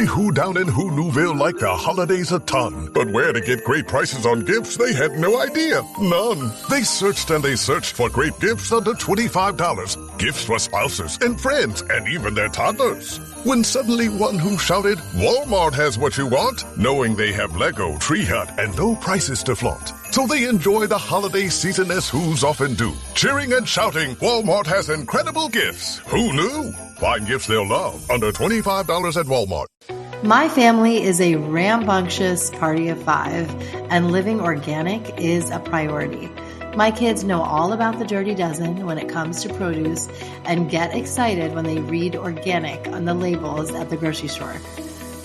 Every who down in Who Newville liked the holidays a ton. But where to get great prices on gifts, they had no idea. None. They searched and they searched for great gifts under $25. Gifts for spouses and friends and even their toddlers. When suddenly one who shouted, Walmart has what you want, knowing they have Lego, Tree Hut, and no prices to flaunt. So they enjoy the holiday season as Who's often do. Cheering and shouting, Walmart has incredible gifts. Who knew? Find gifts they'll love under $25 at Walmart. My family is a rambunctious party of 5, and living organic is a priority. My kids know all about the Dirty Dozen when it comes to produce and get excited when they read organic on the labels at the grocery store.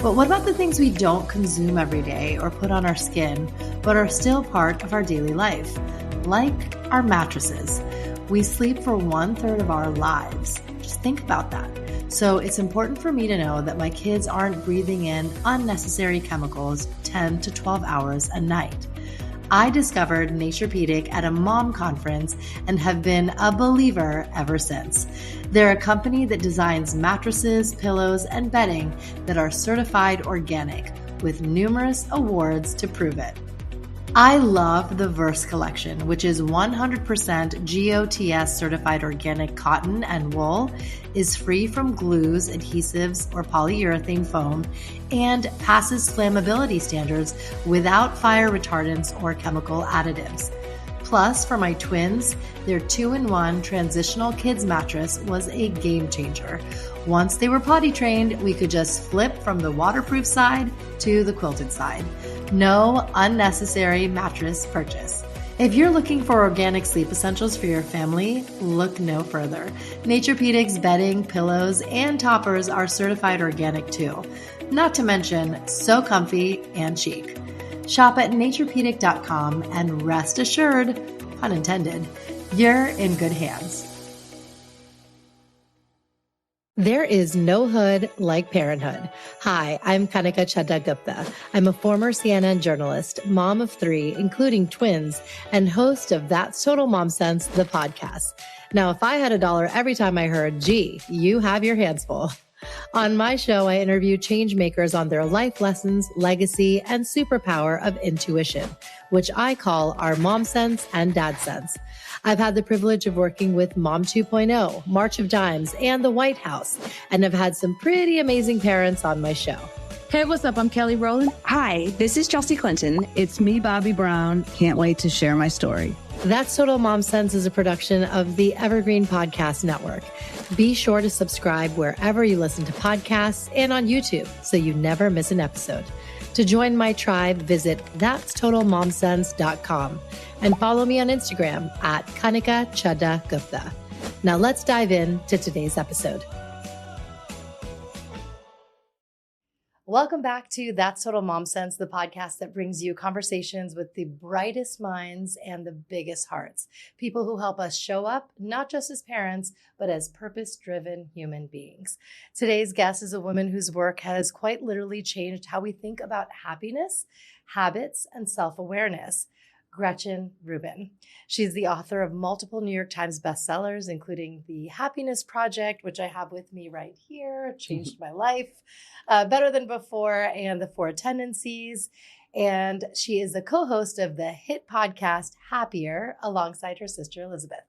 But what about the things we don't consume every day or put on our skin, but are still part of our daily life? Like our mattresses. We sleep for 1/3 of our lives. Just think about that. So it's important for me to know that my kids aren't breathing in unnecessary chemicals 10 to 12 hours a night. I discovered Naturepedic at a mom conference and have been a believer ever since. They're a company that designs mattresses, pillows, and bedding that are certified organic, with numerous awards to prove it. I love the Verse collection, which is 100% GOTS certified organic cotton and wool, is free from glues, adhesives, or polyurethane foam, and passes flammability standards without fire retardants or chemical additives. Plus, for my twins, their 2-in-1 transitional kids mattress was a game changer. Once they were potty trained, we could just flip from the waterproof side to the quilted side. No unnecessary mattress purchase. If you're looking for organic sleep essentials for your family, look no further. Naturepedic's bedding, pillows, and toppers are certified organic too. Not to mention, so comfy and chic. Shop at naturepedic.com and rest assured, pun intended, you're in good hands. There is no hood like parenthood. Hi, I'm Kanika Chadda Gupta. I'm a former CNN journalist, mom of 3, including twins, and host of That's Total Mom Sense, the podcast. Now, if I had $1 every time I heard, gee, you have your hands full. On my show, I interview change makers on their life lessons, legacy, and superpower of intuition, which I call our Mom Sense and Dad Sense. I've had the privilege of working with Mom 2.0, March of Dimes, and the White House, and have had some pretty amazing parents on my show. Hey, what's up? I'm Kelly Rowland. Hi, this is Chelsea Clinton. It's me, Bobby Brown. Can't wait to share my story. That's Total Mom Sense is a production of the Evergreen Podcast Network. Be sure to subscribe wherever you listen to podcasts and on YouTube so you never miss an episode. To join my tribe, visit that'stotalmomsense.com and follow me on Instagram at Kanika Chadda Gupta. Now let's dive into today's episode. Welcome back to That's Total Mom Sense, the podcast that brings you conversations with the brightest minds and the biggest hearts. People who help us show up, not just as parents, but as purpose-driven human beings. Today's guest is a woman whose work has quite literally changed how we think about happiness, habits, and self-awareness. Gretchen Rubin. She's the author of multiple New York Times bestsellers, including The Happiness Project, which I have with me right here. It changed my life better than before, and The Four Tendencies. And she is the co-host of the hit podcast Happier alongside her sister Elizabeth.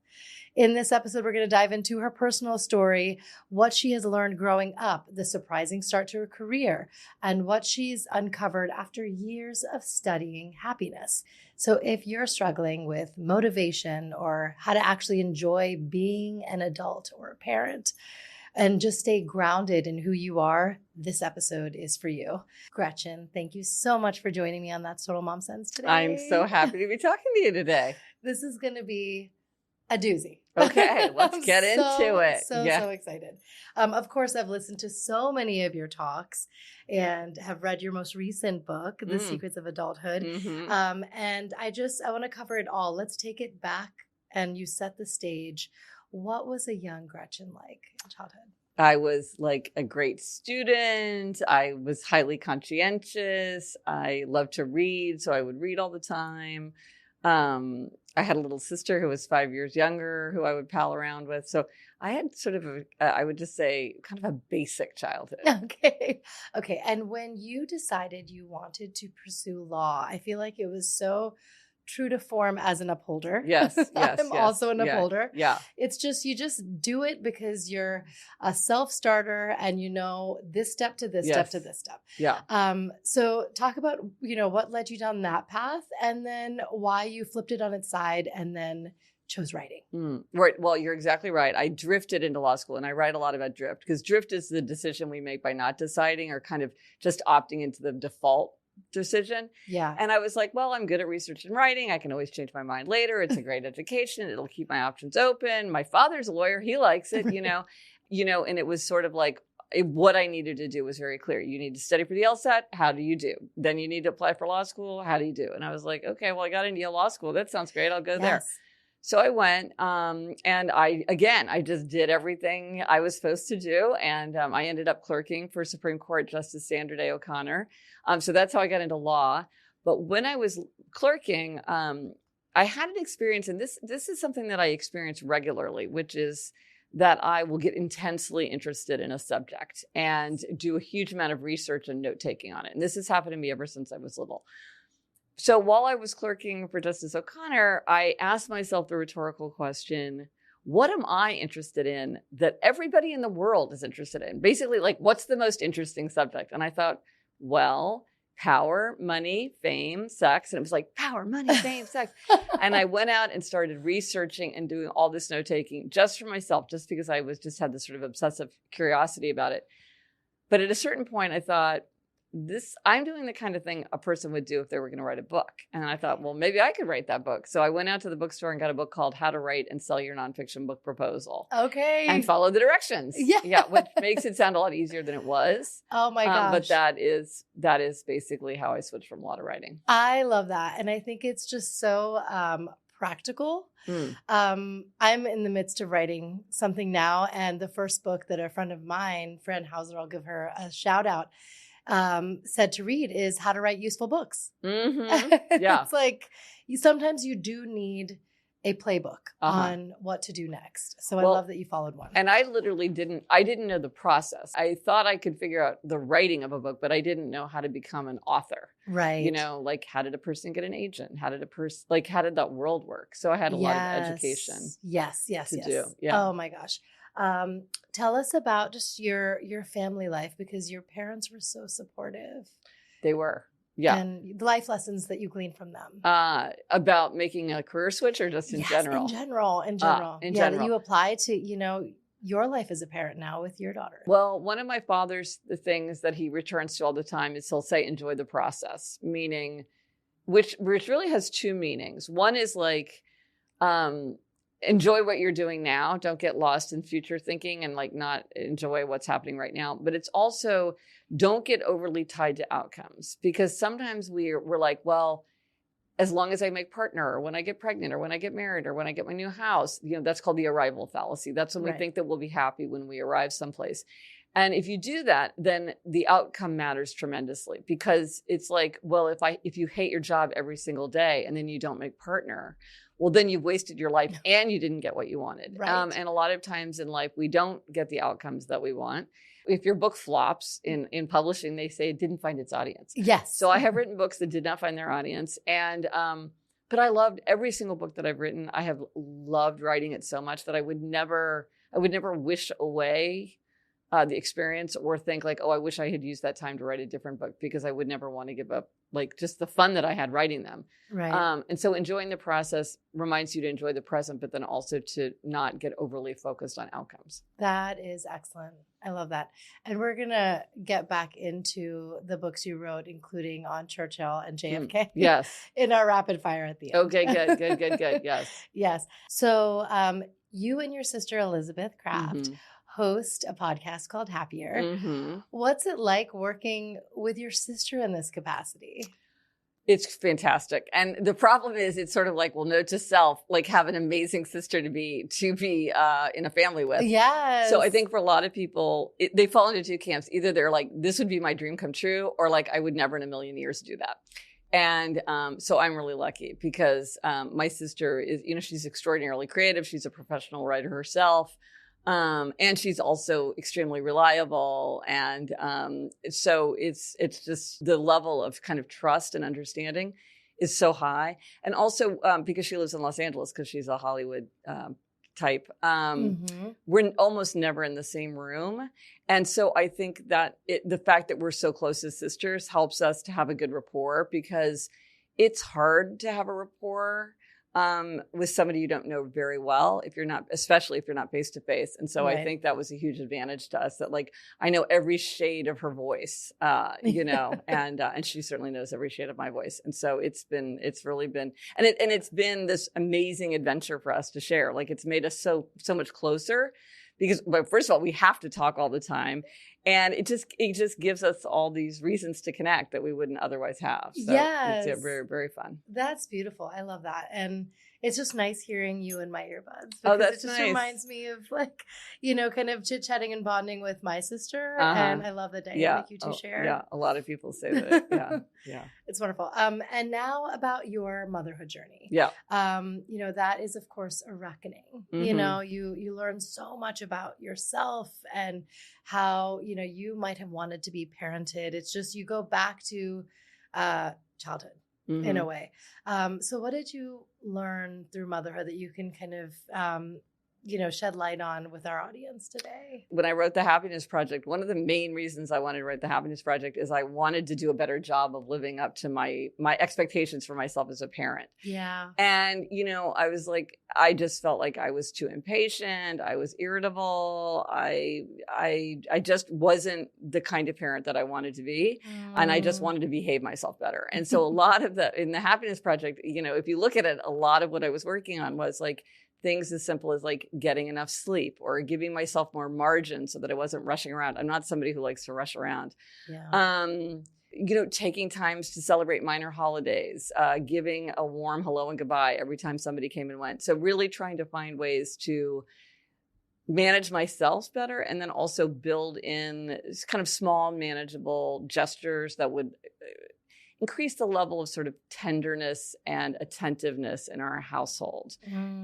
In this episode, we're going to dive into her personal story, what she has learned growing up, the surprising start to her career, and what she's uncovered after years of studying happiness. So if you're struggling with motivation or how to actually enjoy being an adult or a parent and just stay grounded in who you are, this episode is for you. Gretchen, thank you so much for joining me on That's Total Mom Sense today. I'm so happy to be talking to you today. This is going to be a doozy. Okay, let's get into it. So excited. Of course, I've listened to so many of your talks and have read your most recent book, The Secrets of Adulthood. Mm-hmm. And I want to cover it all. Let's take it back and you set the stage. What was a young Gretchen like in childhood? I was like a great student. I was highly conscientious. I loved to read, so I would read all the time. I had a little sister who was 5 years younger who I would pal around with. So I had sort of I would just say kind of a basic childhood. Okay. Okay. And when you decided you wanted to pursue law, I feel like it was so true to form as an upholder. Yes. I'm also an upholder. Yeah. It's just, you just do it because you're a self-starter and you know this step to this step to this step. Yeah. So talk about, what led you down that path and then why you flipped it on its side and then chose writing. Right. Well, you're exactly right. I drifted into law school, and I write a lot about drift because drift is the decision we make by not deciding or kind of just opting into the default decision. Yeah. And I was like, well, I'm good at research and writing. I can always change my mind later. It's a great education. It'll keep my options open. My father's a lawyer. He likes it, and it was sort of like what I needed to do was very clear. You need to study for the LSAT. How do you do? Then you need to apply for law school. How do you do? And I was like, okay, well, I got into Yale Law School. That sounds great. I'll go there. So I went, and I just did everything I was supposed to do. And I ended up clerking for Supreme Court Justice Sandra Day O'Connor. So that's how I got into law. But when I was clerking, I had an experience, and this is something that I experience regularly, which is that I will get intensely interested in a subject and do a huge amount of research and note-taking on it. And this has happened to me ever since I was little. So while I was clerking for Justice O'Connor, I asked myself the rhetorical question, what am I interested in that everybody in the world is interested in? Basically, like, what's the most interesting subject? And I thought, well, power, money, fame, sex. And it was like, power, money, fame, sex. And I went out and started researching and doing all this note-taking just for myself, just because I had this sort of obsessive curiosity about it. But at a certain point, I thought, I'm doing the kind of thing a person would do if they were going to write a book. And I thought, well, maybe I could write that book. So I went out to the bookstore and got a book called How to Write and Sell Your Nonfiction Book Proposal. Okay. And follow the directions. Yeah. Which makes it sound a lot easier than it was. Oh my gosh. But that is basically how I switched from law to writing. I love that. And I think it's just so practical. I'm in the midst of writing something now. And the first book that a friend of mine, Fran Hauser, I'll give her a shout out, said to read is How to Write Useful Books. Mm-hmm. Yeah. It's like sometimes you do need a playbook on what to do next. So I love that you followed one. And I literally didn't know the process. I thought I could figure out the writing of a book, but I didn't know how to become an author. Right. Like, how did a person get an agent? How did that world work? So I had a lot of education. Yes. To do. Yeah. Oh my gosh. Tell us about just your family life, because your parents were so supportive. They were. Yeah. And the life lessons that you gleaned from them. About making a career switch or just in general? In general. In general. That you apply to, your life as a parent now with your daughter. Well, one of my father's, the things that he returns to all the time is he'll say, enjoy the process, meaning, which really has two meanings. One is like, enjoy what you're doing now. Don't get lost in future thinking and not enjoy what's happening right now. But it's also, don't get overly tied to outcomes, because sometimes we're like, well, as long as I make partner, or when I get pregnant, or when I get married, or when I get my new house, that's called the arrival fallacy. That's when we think that we'll be happy when we arrive someplace. And if you do that, then the outcome matters tremendously, because it's like, well, if you hate your job every single day and then you don't make partner, well, then you've wasted your life and you didn't get what you wanted. Right. And a lot of times in life, we don't get the outcomes that we want. If your book flops in publishing, they say it didn't find its audience. Yes. So I have written books that did not find their audience. And, but I loved every single book that I've written. I have loved writing it so much that I would never wish away the experience or think like, oh, I wish I had used that time to write a different book, because I would never want to give up just the fun that I had writing them. Right. And so enjoying the process reminds you to enjoy the present, but then also to not get overly focused on outcomes. That is excellent. I love that. And we're going to get back into the books you wrote, including on Churchill and JFK. Yes. In our rapid fire at the end. Okay, good. Yes. Yes. So you and your sister, Elizabeth Kraft, host a podcast called Happier. Mm-hmm. What's it like working with your sister in this capacity? It's fantastic. And the problem is, it's sort of like, well, note to self, have an amazing sister to be in a family with. Yes. So I think for a lot of people, they fall into two camps. Either they're like, this would be my dream come true, or I would never in a million years do that. And so I'm really lucky, because my sister is, she's extraordinarily creative. She's a professional writer herself. And she's also extremely reliable. And so it's just the level of kind of trust and understanding is so high. And also because she lives in Los Angeles, because she's a Hollywood type, we're almost never in the same room. And so I think that the fact that we're so close as sisters helps us to have a good rapport, because it's hard to have a rapport with somebody you don't know very well, especially if you're not face to face. And so I think that was a huge advantage to us, that like, I know every shade of her voice, and she certainly knows every shade of my voice. And so it's really been, and it's been this amazing adventure for us to share. Like, it's made us so much closer, because, but first of all, we have to talk all the time. And it just gives us all these reasons to connect that we wouldn't otherwise have. So it's very, very fun. That's beautiful. I love that. And it's just nice hearing you in my earbuds. Oh, that's it just nice. reminds me of, like, kind of chit-chatting and bonding with my sister. And I love the dynamic you two share. Yeah, a lot of people say that. Yeah. It's wonderful. And now about your motherhood journey. Yeah. That is, of course, a reckoning. You learn so much about yourself and how, you might have wanted to be parented. It's just, you go back to childhood in a way. So what did you learn through motherhood that you can kind of, shed light on with our audience today? When I wrote The Happiness Project, one of the main reasons I wanted to write The Happiness Project is I wanted to do a better job of living up to my expectations for myself as a parent. Yeah. And, I was like, I just felt like I was too impatient. I was irritable. I just wasn't the kind of parent that I wanted to be. And I just wanted to behave myself better. And so a lot of in The Happiness Project, if you look at it, a lot of what I was working on was like, things as simple as like getting enough sleep or giving myself more margin so that I wasn't rushing around. I'm not somebody who likes to rush around. Yeah. Taking times to celebrate minor holidays, giving a warm hello and goodbye every time somebody came and went. So really trying to find ways to manage myself better, and then also build in kind of small, manageable gestures that would increase the level of sort of tenderness and attentiveness in our household,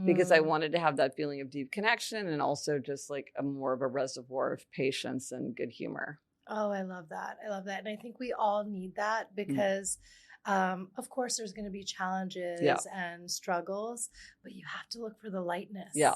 because I wanted to have that feeling of deep connection, and also just like more of a reservoir of patience and good humor. Oh, I love that. And I think we all need that, because of course there's going to be challenges and struggles, but you have to look for the lightness. Yeah.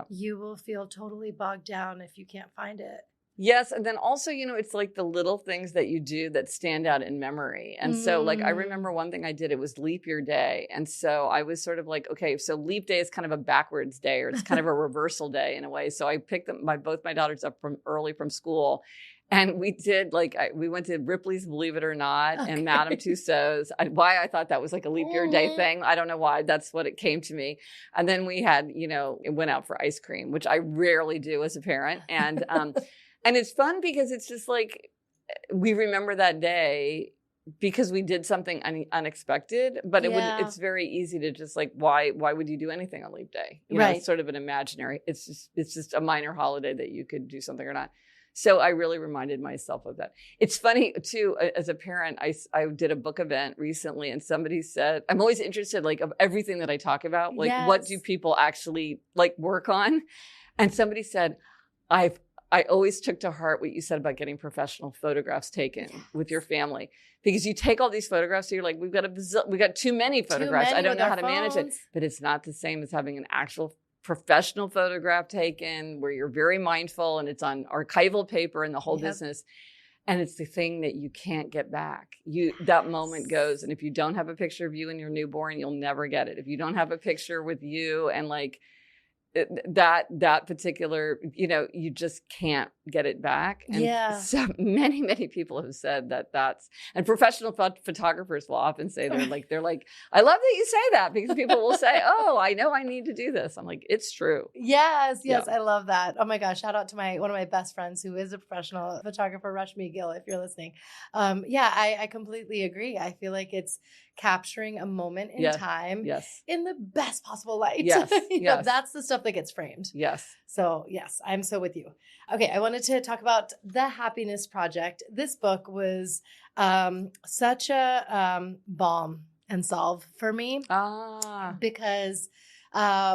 You will feel totally bogged down if you can't find it. Yes. And then also, it's like the little things that you do that stand out in memory. And so like, I remember one thing I did, it was leap year day. And so I was sort of like, okay, so leap day is kind of a backwards day, or it's kind of a reversal day in a way. So I picked both my daughters up early from school. And we did we went to Ripley's Believe It or Not and Madame Tussauds. Why I thought that was like a leap year day thing, I don't know why. That's what it came to me. And then we had, it went out for ice cream, which I rarely do as a parent. And, and it's fun because it's just like, we remember that day because we did something unexpected, but it's very easy to just like, why would you do anything on leap day? It's sort of an imaginary, it's just a minor holiday that you could do something or not. So I really reminded myself of that. It's funny too, as a parent, I did a book event recently, and somebody said, I'm always interested, like, of everything that I talk about, like, what do people actually like work on? And somebody said, I always took to heart what you said about getting professional photographs taken with your family, because you take all these photographs, so you're like, we got too many photographs. I don't know how to manage it, but it's not the same as having an actual professional photograph taken where you're very mindful and it's on archival paper and the whole business. And it's the thing that you can't get back. That moment goes. And if you don't have a picture of you and your newborn, you'll never get it. If you don't have a picture with you and like that particular, you just can't get it back. And so many people have said and professional photographers will often say, they're like, I love that you say that, because people will say, oh, I know I need to do this. I'm like, it's true. Yes. I love that. Oh my gosh. Shout out to one of my best friends who is a professional photographer, Rashmi Gill, if you're listening. I completely agree. I feel like it's capturing a moment in time in the best possible light. That's the stuff that gets framed. So I'm so with you. Okay. I wanted to talk about The Happiness Project. This book was such a balm and salve for me because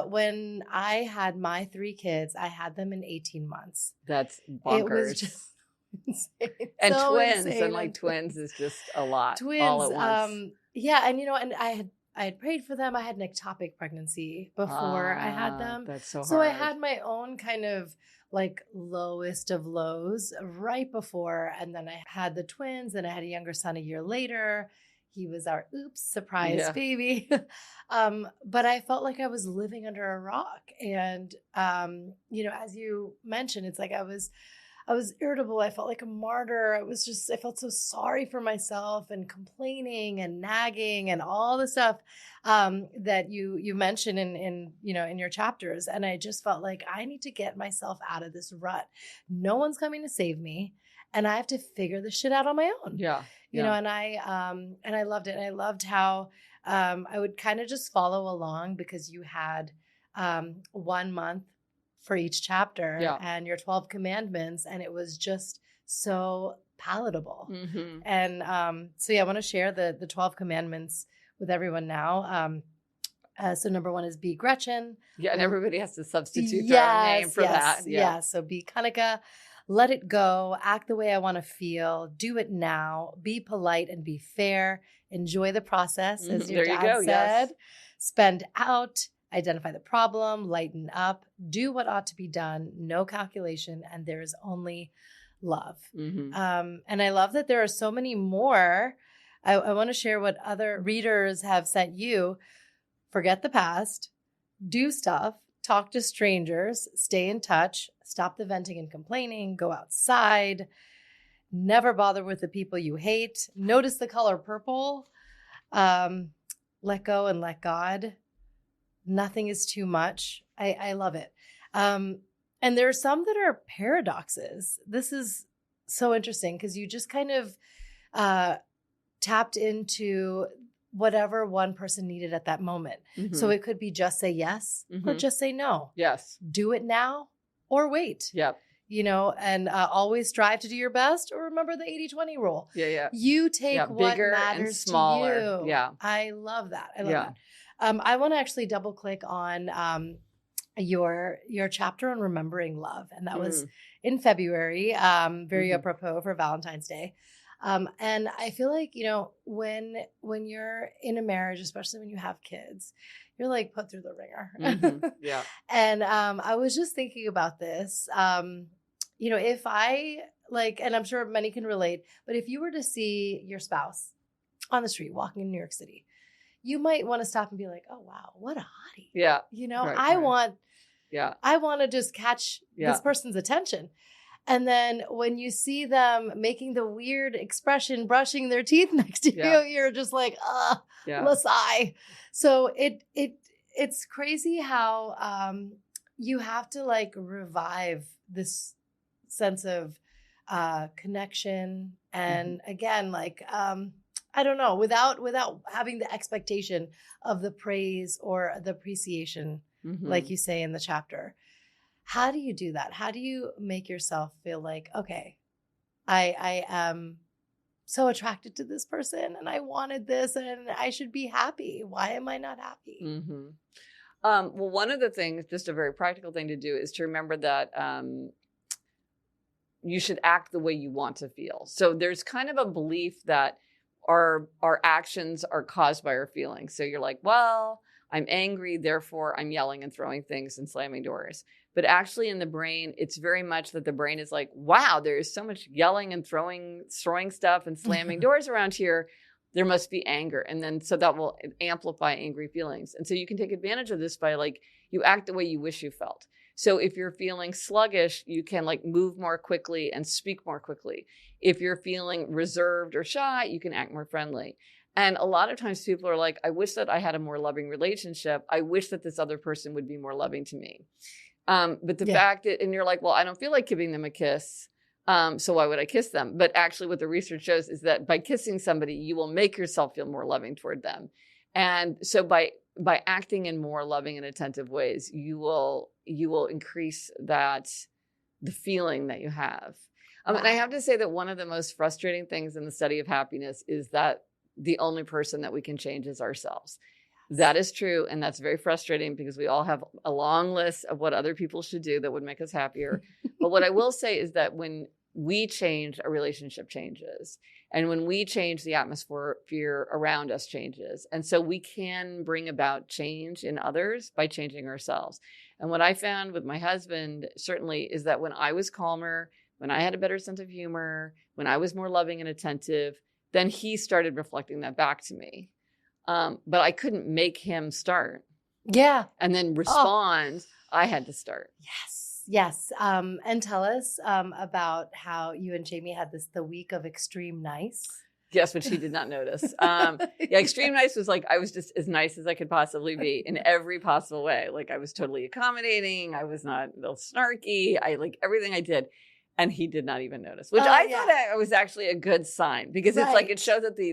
When I had my 3 kids, I had them in 18 months. That's bonkers. It was just insane. And So twins, insane. and like twins is just a lot. Twins, all at once. yeah, and and I had prayed for them. I had an ectopic pregnancy before I had them. That's so hard. So I had my own kind of like lowest of lows right before. And then I had the twins, and I had a younger son a year later. He was our surprise baby. But I felt like I was living under a rock. And, as you mentioned, it's like I was irritable. I felt like a martyr. I felt so sorry for myself and complaining and nagging and all the stuff that you mentioned in your chapters. And I just felt like I need to get myself out of this rut. No one's coming to save me, and I have to figure this shit out on my own. Yeah. And I loved it. And I loved how I would kind of just follow along, because you had 1 month for each chapter and your 12 commandments. And it was just so palatable. Mm-hmm. And I want to share the 12 commandments with everyone now. So number 1 is be Gretchen. Yeah. And everybody has to substitute their own name for that. Yeah. So be Kanika. Let it go. Act the way I want to feel. Do it now. Be polite and be fair. Enjoy the process, as your dad said. Yes. Spend out. Identify the problem. Lighten up. Do what ought to be done. No calculation. And there is only love. Mm-hmm. And I love that there are so many more. I want to share what other readers have sent you. Forget the past. Do stuff. Talk to strangers, stay in touch, stop the venting and complaining, go outside, never bother with the people you hate, notice the color purple, let go and let God. Nothing is too much. I love it. And there are some that are paradoxes. This is so interesting, because you just kind of tapped into whatever one person needed at that moment. Mm-hmm. So it could be just say yes or just say no. Yes. Do it now or wait. Yep. And always strive to do your best, or remember the 80-20 rule. Yeah. You take what bigger matters and smaller. to you. Yeah. I love that. That. I want to actually double click on your chapter on remembering love. And that was in February, very apropos for Valentine's Day. And I feel like, when you're in a marriage, especially when you have kids, you're like put through the ringer. Mm-hmm. Yeah. And I was just thinking about this. If I and I'm sure many can relate, but if you were to see your spouse on the street walking in New York City, you might want to stop and be like, oh, wow, what a hottie. Yeah. I want to just catch this person's attention. And then when you see them making the weird expression, brushing their teeth next to you, you're just like, Lasai. So it's crazy how you have to revive this sense of connection. And again, I don't know, without having the expectation of the praise or the appreciation, like you say in the chapter. How do you do that? How do you make yourself feel like, okay, I am so attracted to this person and I wanted this and I should be happy. Why am I not happy? Mm-hmm. Well, one of the things, just a very practical thing to do, is to remember that you should act the way you want to feel. So there's kind of a belief that our actions are caused by our feelings. So you're like, well, I'm angry, therefore I'm yelling and throwing things and slamming doors. But actually in the brain, it's very much that the brain is like, wow, there's so much yelling and throwing stuff and slamming doors around here. There must be anger. And then so that will amplify angry feelings. And so you can take advantage of this by you act the way you wish you felt. So if you're feeling sluggish, you can move more quickly and speak more quickly. If you're feeling reserved or shy, you can act more friendly. And a lot of times people are like, I wish that I had a more loving relationship. I wish that this other person would be more loving to me. But the fact that, and you're like, well, I don't feel like giving them a kiss. So why would I kiss them? But actually what the research shows is that by kissing somebody, you will make yourself feel more loving toward them. And so by acting in more loving and attentive ways, you will increase the feeling that you have. And I have to say that one of the most frustrating things in the study of happiness is that the only person that we can change is ourselves. That is true. And that's very frustrating because we all have a long list of what other people should do that would make us happier. But what I will say is that when we change, a relationship changes. And when we change, the atmosphere around us changes. And so we can bring about change in others by changing ourselves. And what I found with my husband certainly is that when I was calmer, when I had a better sense of humor, when I was more loving and attentive, then he started reflecting that back to me. But I couldn't make him start. Yeah. And then respond. I had to start. Yes. And tell us about how you and Jamie had the week of extreme nice. Yes, which he did not notice. Extreme nice was like, I was just as nice as I could possibly be in every possible way. Like I was totally accommodating. I was not a little snarky. I like everything I did. And he did not even notice, which I thought that was actually a good sign because it's like, it shows that the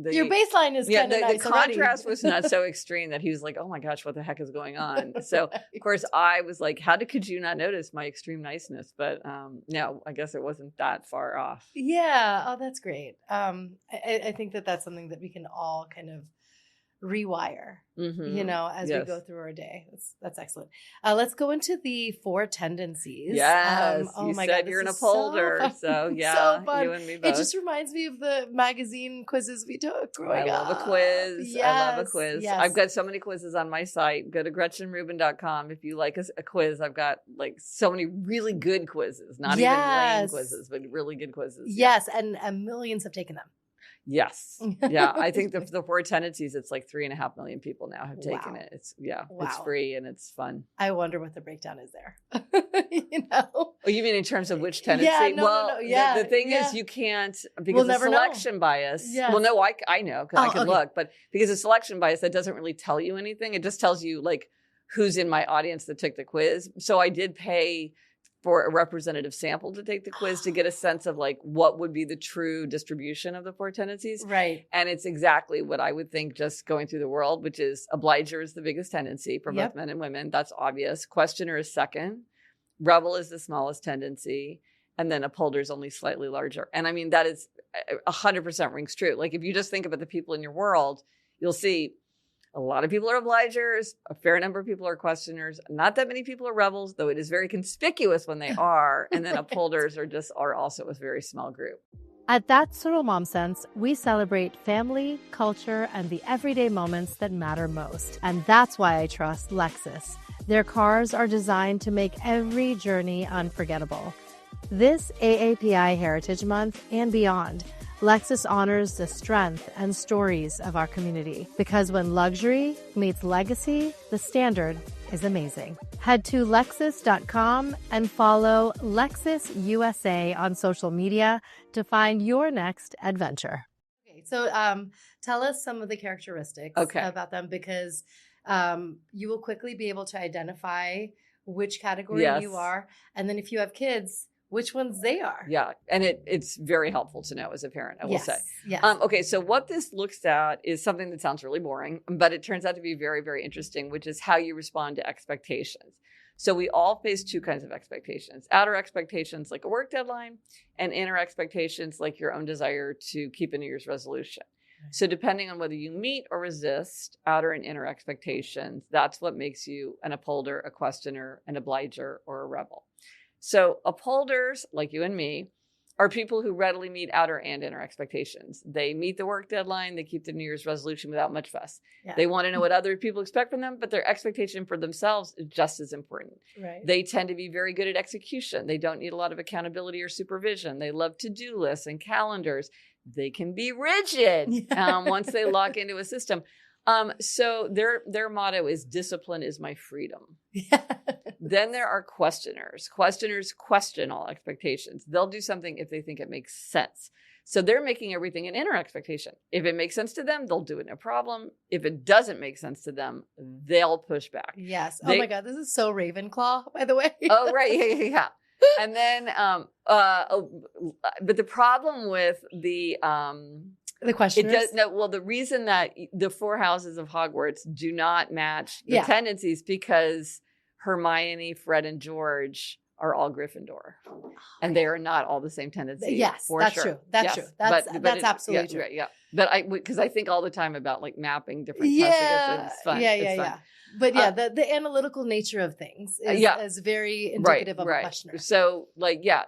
your baseline is kind of nice. The contrast was not so extreme that he was like, oh my gosh, what the heck is going on? So of course I was like, could you not notice my extreme niceness? But no, I guess it wasn't that far off. Yeah. Oh, that's great. I think that's something that we can all kind of rewire, as we go through our day. That's excellent. Let's go into the Four Tendencies. Yes. Oh you my said God, you're an upholder. So yeah, so fun. you and me both. It just reminds me of the magazine quizzes we took growing up. I love a quiz. Yes, I love a quiz. Yes. I've got so many quizzes on my site. Go to GretchenRubin.com. If you like a quiz, I've got like so many really good quizzes, not even lame quizzes, but really good quizzes. Yes. And millions have taken them. Yes. Yeah. I think the Four Tendencies, it's like 3.5 million people now have taken it. It's it's free and it's fun. I wonder what the breakdown is there. Oh, you mean in terms of which tendency? Yeah, no. Yeah. The thing is you can't, because of selection bias. Yes. Well, no, I know because I can look, but because of selection bias, that doesn't really tell you anything. It just tells you like who's in my audience that took the quiz. So I did pay for a representative sample to take the quiz to get a sense of like what would be the true distribution of the Four Tendencies. Right. And it's exactly what I would think just going through the world, which is obliger is the biggest tendency for both men and women. That's obvious. Questioner is second. Rebel is the smallest tendency. And then upholder is only slightly larger. And I mean, that is 100% rings true. Like if you just think about the people in your world, you'll see a lot of people are obligers. A fair number of people are questioners. Not that many people are rebels, though it is very conspicuous when they are. And then upholders are also a very small group. At That's Total Mom Sense, we celebrate family, culture, and the everyday moments that matter most. And that's why I trust Lexus. Their cars are designed to make every journey unforgettable. This AAPI Heritage Month and beyond, Lexus honors the strength and stories of our community, because when luxury meets legacy, the standard is amazing. Head to Lexus.com and follow Lexus USA on social media to find your next adventure. Okay, so tell us some of the characteristics about them, because you will quickly be able to identify which category you are. And then if you have kids, which ones they are. Yeah. And it's very helpful to know as a parent, I will say. Yes. Okay. So what this looks at is something that sounds really boring, but it turns out to be very, very interesting, which is how you respond to expectations. So we all face two kinds of expectations: outer expectations, like a work deadline, and inner expectations, like your own desire to keep a New Year's resolution. So depending on whether you meet or resist outer and inner expectations, that's what makes you an upholder, a questioner, an obliger, or a rebel. So upholders, like you and me, are people who readily meet outer and inner expectations. They meet the work deadline. They keep the New Year's resolution without much fuss. Yeah. They want to know what other people expect from them, but their expectation for themselves is just as important. Right. They tend to be very good at execution. They don't need a lot of accountability or supervision. They love to-do lists and calendars. They can be rigid once they lock into a system. So their motto is discipline is my freedom. Yes. Then there are questioners. Questioners question all expectations. They'll do something if they think it makes sense. So they're making everything an inner expectation. If it makes sense to them, they'll do it, no problem. If it doesn't make sense to them, they'll push back. Yes. Oh my God, this is so Ravenclaw, by the way. Oh, right. Yeah. And then, but the problem with the questioners? The reason that the 4 houses of Hogwarts do not match the tendencies, because Hermione, Fred, and George are all Gryffindor, and they are not all the same tendency. Yes, for that's sure. true. That's true. That's absolutely true. Yeah. But because I think all the time about like mapping different tests. It's fun. It's fun. But the analytical nature of things is very indicative of a questioner. So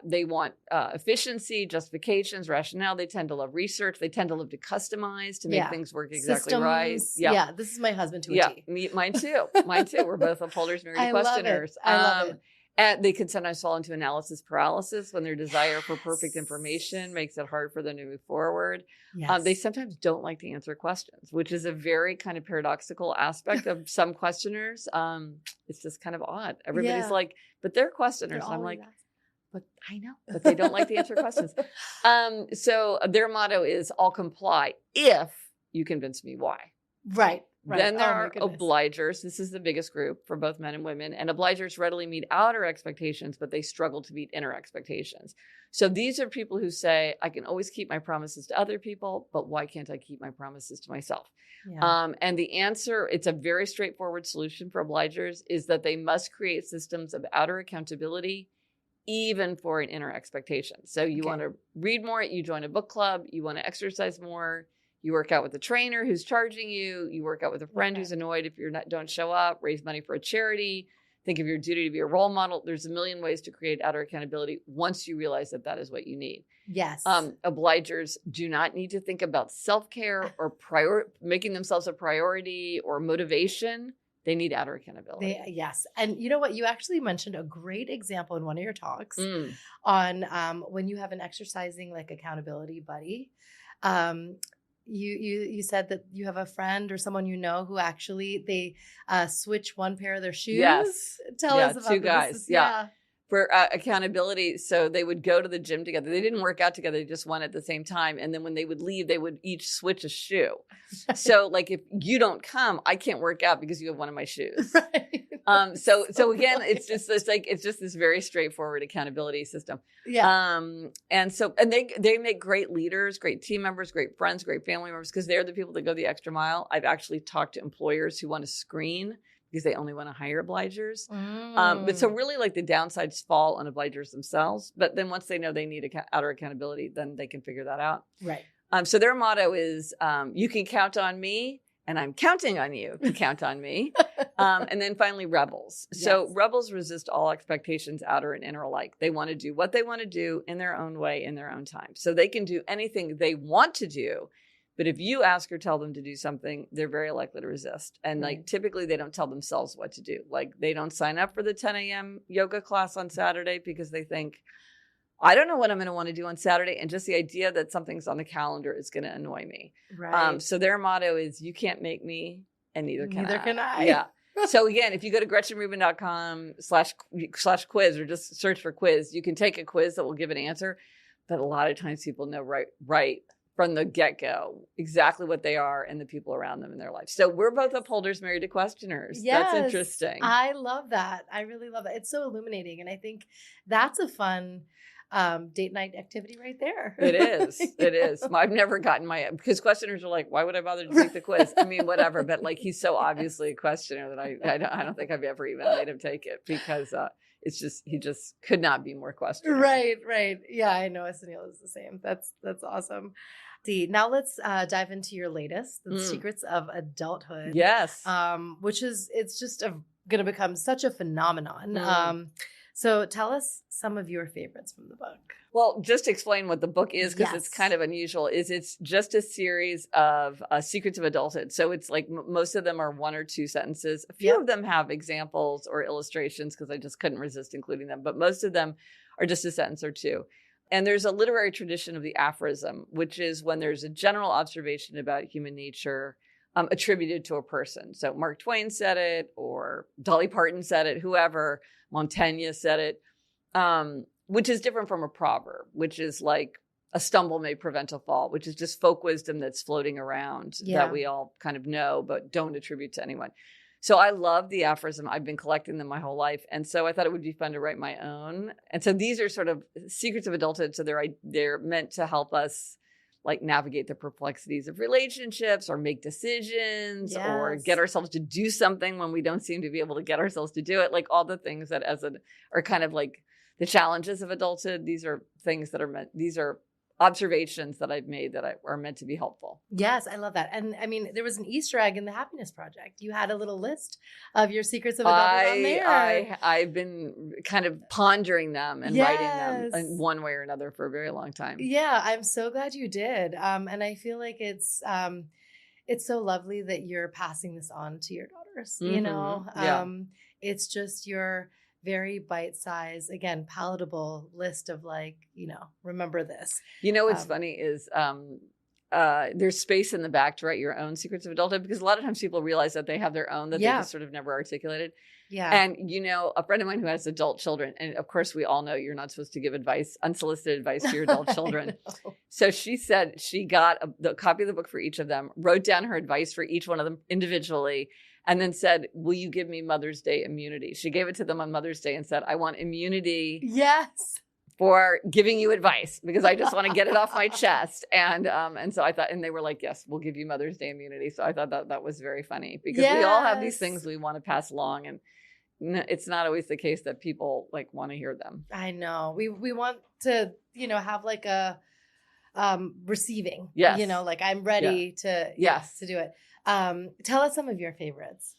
they want efficiency, justifications, rationale. They tend to love research. They tend to love to customize to make things work exactly right. Yeah, this is my husband to a T. Mine too. We're both upholders married to questioners. I love it. And they can sometimes fall into analysis paralysis when their desire for perfect information makes it hard for them to move forward. Yes. They sometimes don't like to answer questions, which is a very kind of paradoxical aspect of some questioners. It's just kind of odd. Everybody's like, but they're questioners. I'm like, but I know, but they don't like to answer questions. So their motto is, I'll comply if you convince me why. Right. Then there are obligers. This is the biggest group for both men and women. And obligers readily meet outer expectations, but they struggle to meet inner expectations. So these are people who say, I can always keep my promises to other people, but why can't I keep my promises to myself? Yeah. And the answer, it's a very straightforward solution for obligers, is that they must create systems of outer accountability, even for an inner expectation. So you want to read more, you join a book club, you want to exercise more, you work out with a trainer who's charging you. You work out with a friend who's annoyed if you don't show up. Raise money for a charity. Think of your duty to be a role model. There's a million ways to create outer accountability once you realize that that is what you need. Yes. Obligers do not need to think about self-care or making themselves a priority or motivation. They need outer accountability. Yes. And you know what? You actually mentioned a great example in one of your talks on when you have an exercising like accountability buddy. You said that you have a friend or someone you know who actually they switch one pair of their shoes. Yes. Tell us about two guys. For accountability. So they would go to the gym together. They didn't work out together. They just went at the same time. And then when they would leave, they would each switch a shoe. So like if you don't come, I can't work out because you have one of my shoes. Right. So again, it's just this very straightforward accountability system. Yeah. And they make great leaders, great team members, great friends, great family members, because they're the people that go the extra mile. I've actually talked to employers who want to screen because they only want to hire obligers. But so really like the downsides fall on obligers themselves. But then once they know they need outer accountability, then they can figure that out. Right. So their motto is, you can count on me and I'm counting on you to count on me. And then finally, rebels. So rebels resist all expectations, outer and inner alike. They want to do what they want to do in their own way, in their own time. So they can do anything they want to do. But if you ask or tell them to do something, they're very likely to resist. And like typically they don't tell themselves what to do. Like they don't sign up for the 10 a.m. yoga class on Saturday because they think, I don't know what I'm going to want to do on Saturday. And just the idea that something's on the calendar is going to annoy me. Right. So their motto is, you can't make me and neither can I. Yeah. So again, if you go to GretchenRubin.com/quiz or just search for quiz, you can take a quiz that will give an answer. But a lot of times people know right from the get-go exactly what they are and the people around them in their life. So we're both upholders married to questioners. Yes, that's interesting. I love that. I really love it. It's so illuminating. And I think that's a fun date night activity right there. It is. It is. I've never gotten because questioners are like, why would I bother to take the quiz? I mean, whatever. But like, he's so obviously a questioner that I don't think I've ever even made him take it because he just could not be more questioner. Right. Yeah, I know. Sunil is the same. That's awesome. Now let's dive into your latest, The Secrets of Adulthood. Yes. Which it's just going to become such a phenomenon. So tell us some of your favorites from the book. Well, just to explain what the book is, because it's kind of unusual, it's just a series of secrets of adulthood. So it's like most of them are one or two sentences. A few of them have examples or illustrations because I just couldn't resist including them. But most of them are just a sentence or two. And there's a literary tradition of the aphorism, which is when there's a general observation about human nature attributed to a person. So Mark Twain said it, or Dolly Parton said it, whoever, Montaigne said it, which is different from a proverb, which is like a stumble may prevent a fall, which is just folk wisdom that's floating around that we all kind of know, but don't attribute to anyone. So I love the aphorism. I've been collecting them my whole life. And so I thought it would be fun to write my own. And so these are sort of secrets of adulthood. So they're meant to help us like navigate the perplexities of relationships or make decisions or get ourselves to do something when we don't seem to be able to get ourselves to do it. Like all the things that are kind of like the challenges of adulthood. These are things that are meant, these are observations that I've made that are meant to be helpful. Yes, I love that. And I mean, there was an Easter egg in the Happiness Project. You had a little list of your secrets of adulthood on there. I've been kind of pondering them and writing them in one way or another for a very long time. Yeah, I'm so glad you did. And I feel like it's so lovely that you're passing this on to your daughters. You know, it's just your very bite-sized, again, palatable list of like, you know, remember this. You know, what's funny is there's space in the back to write your own secrets of adulthood, because a lot of times people realize that they have their own that they just sort of never articulated. Yeah. And, you know, a friend of mine who has adult children, and of course we all know you're not supposed to give advice, unsolicited advice to your adult children. So she said she got the copy of the book for each of them, wrote down her advice for each one of them individually, and then said, will you give me Mother's Day immunity? She gave it to them on Mother's Day and said, I want immunity. Yes. For giving you advice, because I just want to get it off my chest. And so I thought, and they were like, yes, we'll give you Mother's Day immunity. So I thought that was very funny, because we all have these things we want to pass along, and it's not always the case that people like want to hear them. I know. We want to, you know, have like a receiving. Yes. You know, like I'm ready to do it. Tell us some of your favorites.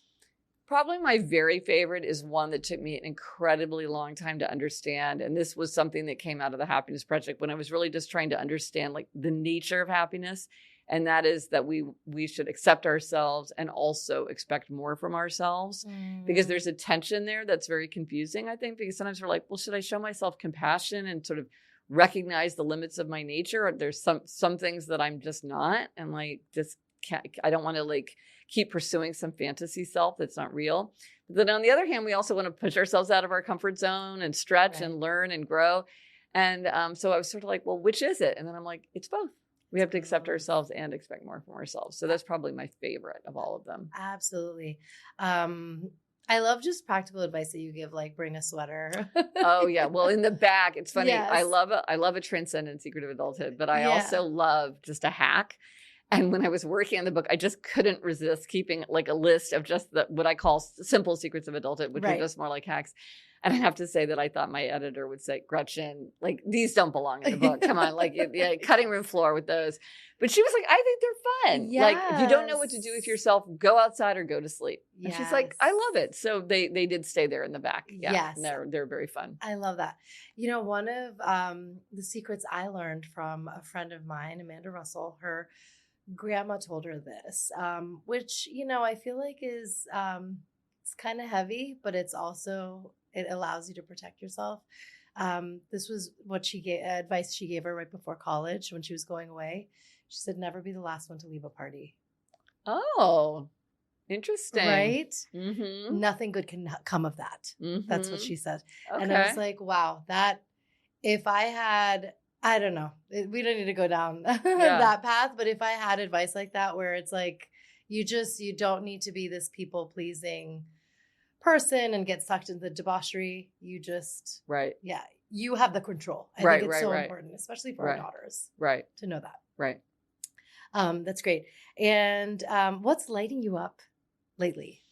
Probably my very favorite is one that took me an incredibly long time to understand. And this was something that came out of the Happiness Project when I was really just trying to understand like the nature of happiness. And that is that we should accept ourselves and also expect more from ourselves, because there's a tension there that's very confusing, I think, because sometimes we're like, well, should I show myself compassion and sort of recognize the limits of my nature? Or there's some things that I'm just not, and like just I don't want to like keep pursuing some fantasy self that's not real. But then on the other hand, we also want to push ourselves out of our comfort zone and stretch and learn and grow. And so I was sort of like, well, which is it? And then I'm like, it's both. We have to accept ourselves and expect more from ourselves. So that's probably my favorite of all of them. Absolutely. I love just practical advice that you give, like bring a sweater. Oh yeah. Well, in the back, it's funny. Yes. I love a transcendent secret of adulthood, but I also love just a hack. And when I was working on the book, I just couldn't resist keeping like a list of just what I call simple secrets of adulthood, which are just more like hacks. And I have to say that I thought my editor would say, Gretchen, like these don't belong in the book. Come on, like cutting room floor with those. But she was like, I think they're fun. Yes. Like if you don't know what to do with yourself, go outside or go to sleep. And she's like, I love it. So they did stay there in the back. Yeah, yes. They're very fun. I love that. You know, one of the secrets I learned from a friend of mine, Amanda Russell, her grandma told her this, which, you know, I feel like is it's kind of heavy, but it's also, it allows you to protect yourself. This was what advice she gave her right before college when she was going away. She said, never be the last one to leave a party. Oh, interesting. Right? Mm-hmm. Nothing good can come of that. Mm-hmm. That's what she said. Okay. And I was like, wow, that if I had, I don't know, we don't need to go down that path, but if I had advice like that, where it's like, you don't need to be this people pleasing person and get sucked into the debauchery. You just, you have the control. I think it's so important, especially for our daughters, to know that. Right. That's great. And what's lighting you up lately?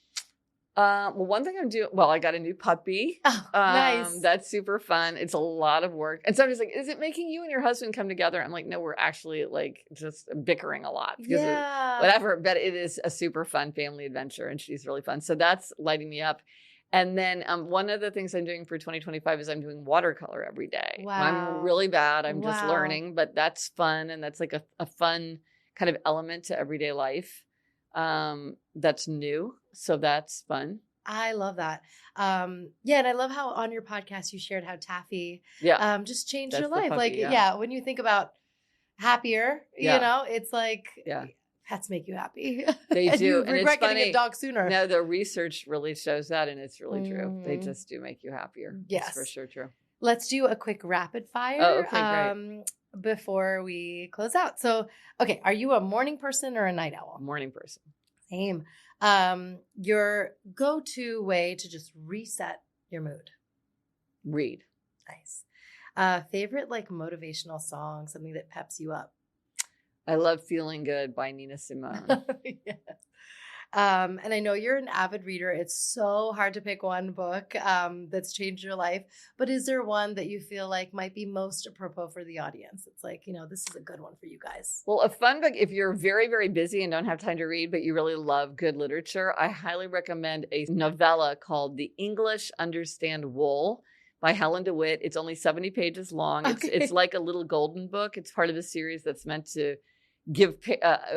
Well, one thing I'm doing, I got a new puppy. Oh, nice. That's super fun. It's a lot of work. And somebody's like, is it making you and your husband come together? I'm like, no, we're actually like just bickering a lot because of whatever, but it is a super fun family adventure and she's really fun. So that's lighting me up. And then one of the things I'm doing for 2025 is I'm doing watercolor every day. Wow. I'm really bad. I'm just learning, but that's fun. And that's like a fun kind of element to everyday life. That's new. So that's fun. I love that. And I love how on your podcast you shared how Taffy just changed your life. Puppy, when you think about happier, you know, it's like pets make you happy. They do. You regret getting a dog sooner. No, the research really shows that, and it's really true. They just do make you happier. Yes. It's for sure true. Let's do a quick rapid fire. Oh, okay, great. Before we close out. So, okay, are you a morning person or a night owl? Morning person. Same. Your go-to way to just reset your mood? Read. Nice. Favorite like motivational song, something that peps you up? I love Feeling Good by Nina Simone. Yeah. And I know you're an avid reader. It's so hard to pick one book that's changed your life. But is there one that you feel like might be most apropos for the audience? It's like, this is a good one for you guys. Well, a fun book, if you're very, very busy and don't have time to read, but you really love good literature, I highly recommend a novella called The English Understand Wool by Helen DeWitt. It's only 70 pages long. It's like a little golden book. It's part of a series that's meant to give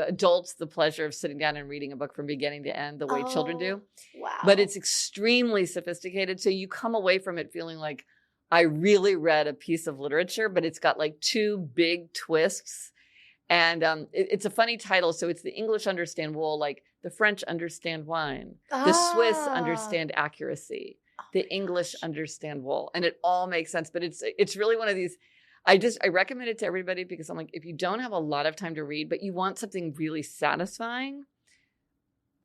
adults the pleasure of sitting down and reading a book from beginning to end the way children do. Wow. But it's extremely sophisticated. So you come away from it feeling like I really read a piece of literature, but it's got like two big twists. And it's a funny title. So it's The English Understand Wool, like the French understand wine. The Swiss understand accuracy. The English understand wool. And it all makes sense. But it's really one of these, I recommend it to everybody because I'm like, if you don't have a lot of time to read, but you want something really satisfying,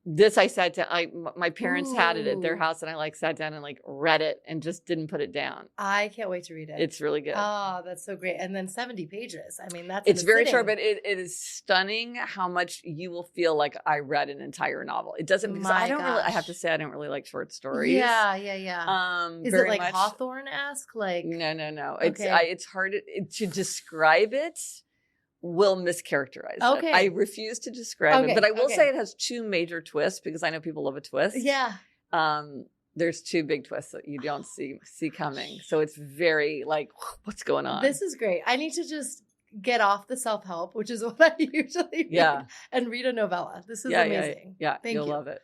this I sat down, my parents had it at their house and I sat down and read it and just didn't put it down. I can't wait to read it. It's really good. Oh, that's so great. And then 70 pages. I mean, it's very short, but it is stunning how much you will feel like I read an entire novel. It doesn't, because I have to say, I don't really like short stories. Yeah. Is it like much Hawthorne-esque? No. Okay. It's hard to describe it. Will mischaracterize it. I refuse to describe it, but I will say it has two major twists because I know people love a twist. Yeah. There's two big twists that you don't see coming. So it's very what's going on? This is great. I need to just get off the self-help, which is what I usually read, and read a novella. This is amazing. Yeah. Thank You'll you. love it.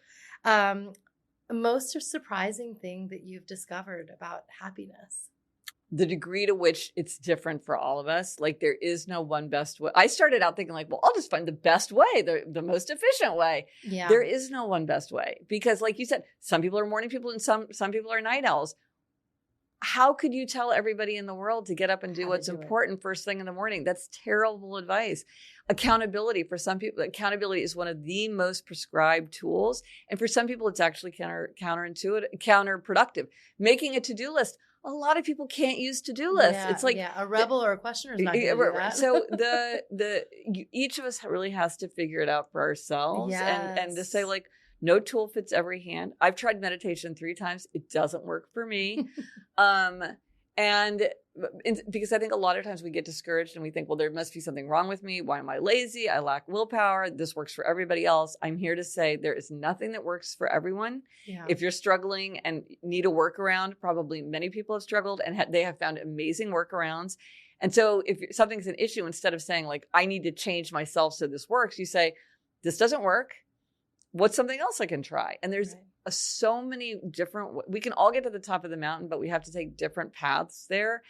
Most surprising thing that you've discovered about happiness? The degree to which it's different for all of us. There is no one best way. I started out thinking I'll just find the best way, the most efficient way. Yeah. There is no one best way because like you said, some people are morning people and some people are night owls. How could you tell everybody in the world to get up and do what's important first thing in the morning? That's terrible advice. Accountability for some people, accountability is one of the most prescribed tools. And for some people, it's actually counterproductive. Making a to-do list. A lot of people can't use to-do lists. It's a rebel or a questioner is not going to do that. So each of us really has to figure it out for ourselves and to say no tool fits every hand. I've tried meditation 3 times. It doesn't work for me. And because I think a lot of times we get discouraged and we think, well, there must be something wrong with me. Why am I lazy? I lack willpower. This works for everybody else. I'm here to say there is nothing that works for everyone. Yeah. If you're struggling and need a workaround, probably many people have struggled and they have found amazing workarounds. And so if something's an issue, instead of saying I need to change myself so this works, you say, this doesn't work. What's something else I can try? And there's so many different, we can all get to the top of the mountain, but we have to take different paths there.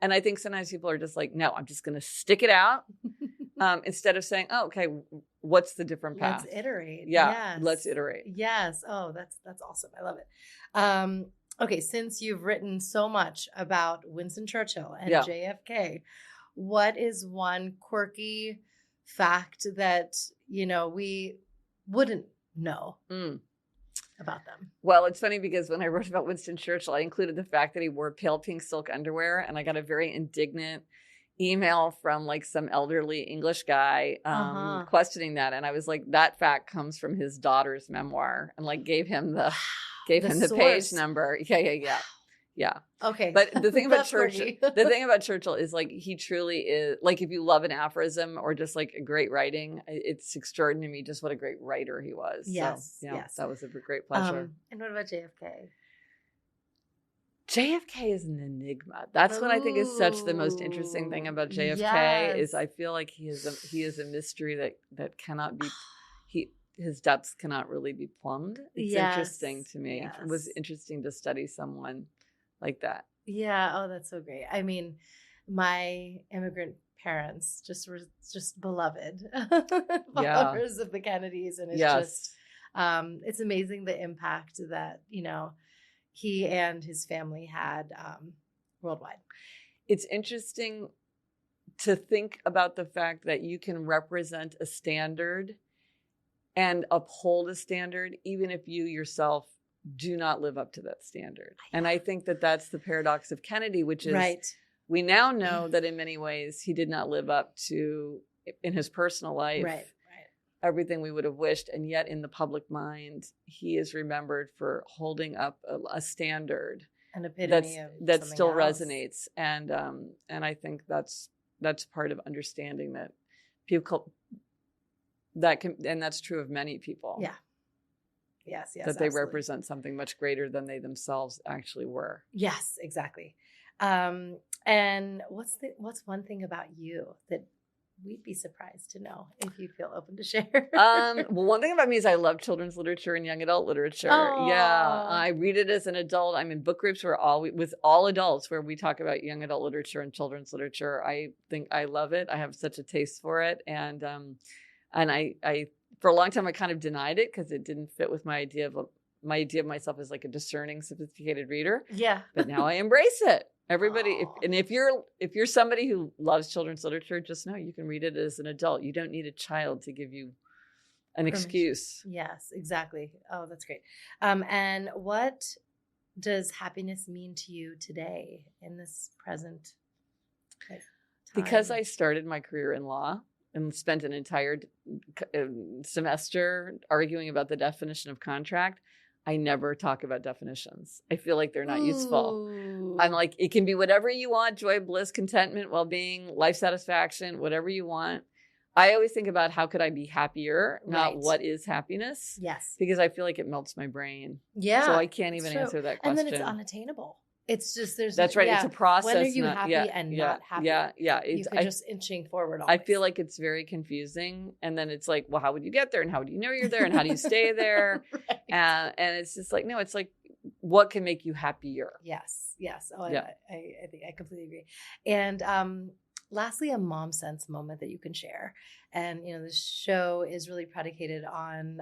And I think sometimes people are just no, I'm just going to stick it out instead of saying, oh, okay, what's the different path? Let's iterate. Yeah, yes. Let's iterate. Yes. Oh, that's awesome. I love it. Okay, since you've written so much about Winston Churchill and JFK, what is one quirky fact that, we wouldn't know about them? Well, it's funny because when I wrote about Winston Churchill, I included the fact that he wore pale pink silk underwear, and I got a very indignant email from some elderly English guy questioning that, and I was like, that fact comes from his daughter's memoir, and gave him the page number. Yeah. Okay. But the thing about Churchill is he truly is if you love an aphorism or just a great writing, it's extraordinary to me just what a great writer he was. Yes. So, yes. That was a great pleasure. And what about JFK? JFK is an enigma. That's what I think is such the most interesting thing about JFK is I feel like he is a mystery that cannot be his depths cannot really be plumbed. It's interesting to me. Yes. It was interesting to study someone like that. Yeah. Oh, that's so great. I mean, my immigrant parents were beloved followers of the Kennedys. And it's just, it's amazing the impact that, he and his family had worldwide. It's interesting to think about the fact that you can represent a standard and uphold a standard, even if you yourself do not live up to that standard. And I think that that's the paradox of Kennedy, which is we now know that in many ways he did not live up to in his personal life. everything we would have wished. And yet in the public mind, he is remembered for holding up a standard An epitome of that something still else. resonates. And I think that's part of understanding that people and that's true of many people. Yeah. Yes, that they absolutely. represent something much greater than they themselves actually were. Yes, exactly. And what's one thing about you that we'd be surprised to know if you feel open to share? Well, one thing about me is I love children's literature and young adult literature. Aww. Yeah, I read it as an adult. I'm in book groups with all adults where we talk about young adult literature and children's literature. I think I love it. I have such a taste for it, and I for a long time I kind of denied it because it didn't fit with my idea of myself as like a discerning, sophisticated reader. Yeah, but now I embrace it. Everybody, if you're somebody who loves children's literature, just know you can read it as an adult. You don't need a child to give you an excuse. Yes, exactly. Oh, that's great. And what does happiness mean to you today in this present time? Because I started my career in law and spent an entire semester arguing about the definition of contract, I never talk about definitions. I feel like they're not useful. I'm like, it can be whatever you want: joy, bliss, contentment, well-being, life satisfaction, whatever you want. I always think about how could I be happier, not what is happiness. Yes. Because I feel like it melts my brain. Yeah. So I can't even answer that question. And then it's unattainable. It's just, that's right. It's a process. When are you happy and not happy? Yeah. You're just inching forward. Always. I feel like it's very confusing. And then it's like, well, how would you get there? And how do you know you're there? And how do you stay there? Right. And it's just like, no, it's like, what can make you happier? Yes. Oh, yeah. I think I completely agree. And lastly, a mom sense moment that you can share. And, the show is really predicated on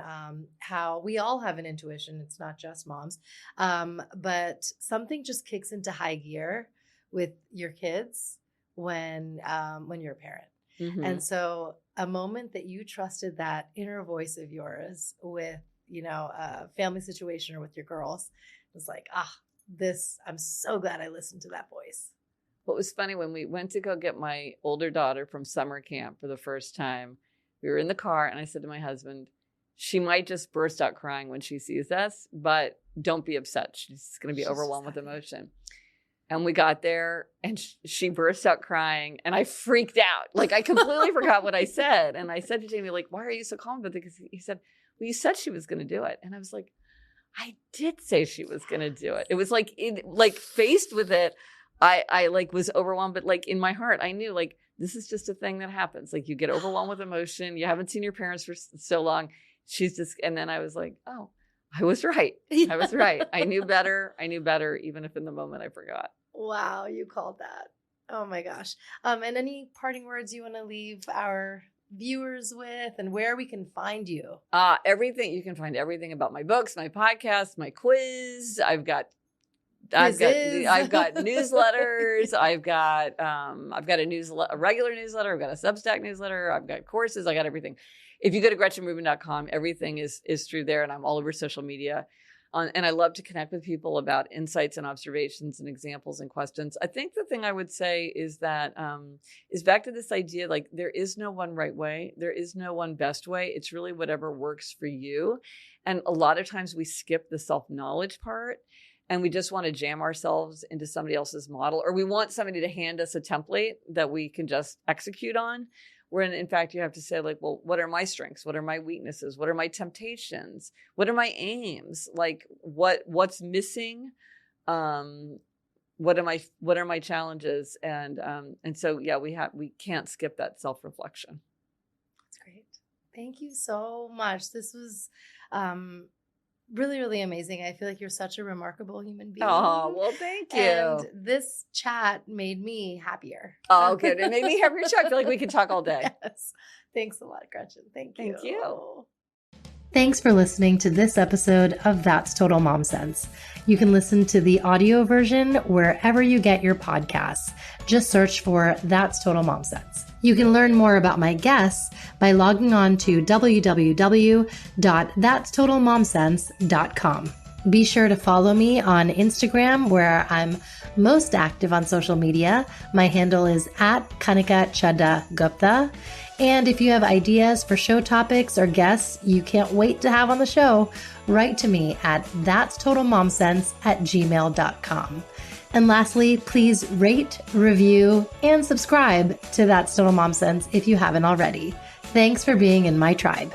how we all have an intuition. It's not just moms. But something just kicks into high gear with your kids when you're a parent. Mm-hmm. And so a moment that you trusted that inner voice of yours with, a family situation or with your girls, was like, I'm so glad I listened to that voice. What was funny, when we went to go get my older daughter from summer camp for the first time, we were in the car and I said to my husband, she might just burst out crying when she sees us, but don't be upset. She's going to be overwhelmed with emotion. And we got there and she burst out crying and I freaked out. Like I completely forgot what I said. And I said to Jamie, like, why are you so calm about it? Because he said, well, you said she was going to do it. And I was like, I did say she was going to do it. It was like, faced with it, I like was overwhelmed, but like in my heart, I knew like, this is just a thing that happens. Like you get overwhelmed with emotion. You haven't seen your parents for so long. And then I was like, oh, I was right. I was right. I knew better, even if in the moment I forgot. Wow. You called that. Oh my gosh. And any parting words you want to leave our viewers with, and where we can find you? Everything. You can find everything about my books, my podcast, my quiz. I've got newsletters. I've got a regular newsletter. I've got a Substack newsletter. I've got courses. I got everything. If you go to GretchenRubin.com, everything is through there, and I'm all over social media. And I love to connect with people about insights and observations and examples and questions. I think the thing I would say is that is back to this idea, like there is no one right way. There is no one best way. It's really whatever works for you. And a lot of times we skip the self-knowledge part. And we just want to jam ourselves into somebody else's model, or we want somebody to hand us a template that we can just execute on. When in fact, you have to say like, well, what are my strengths? What are my weaknesses? What are my temptations? What are my aims? Like what's missing? What are my challenges? And so, yeah, we can't skip that self-reflection. That's great. Thank you so much. This was, really, really amazing. I feel like you're such a remarkable human being. Oh, well, thank you. And this chat made me happier. Oh, good. It made me happier too. I feel like we could talk all day. Yes. Thanks a lot, Gretchen. Thank you. Thank you. Thanks for listening to this episode of That's Total Mom Sense. You can listen to the audio version wherever you get your podcasts. Just search for That's Total Mom Sense. You can learn more about my guests by logging on to www.thatstotalmomsense.com. Be sure to follow me on Instagram, where I'm most active on social media. My handle is @Kanika Chadda Gupta. And if you have ideas for show topics or guests you can't wait to have on the show, write to me at thatstotalmomsense@gmail.com. And lastly, please rate, review, and subscribe to That's Total Mom Sense if you haven't already. Thanks for being in my tribe.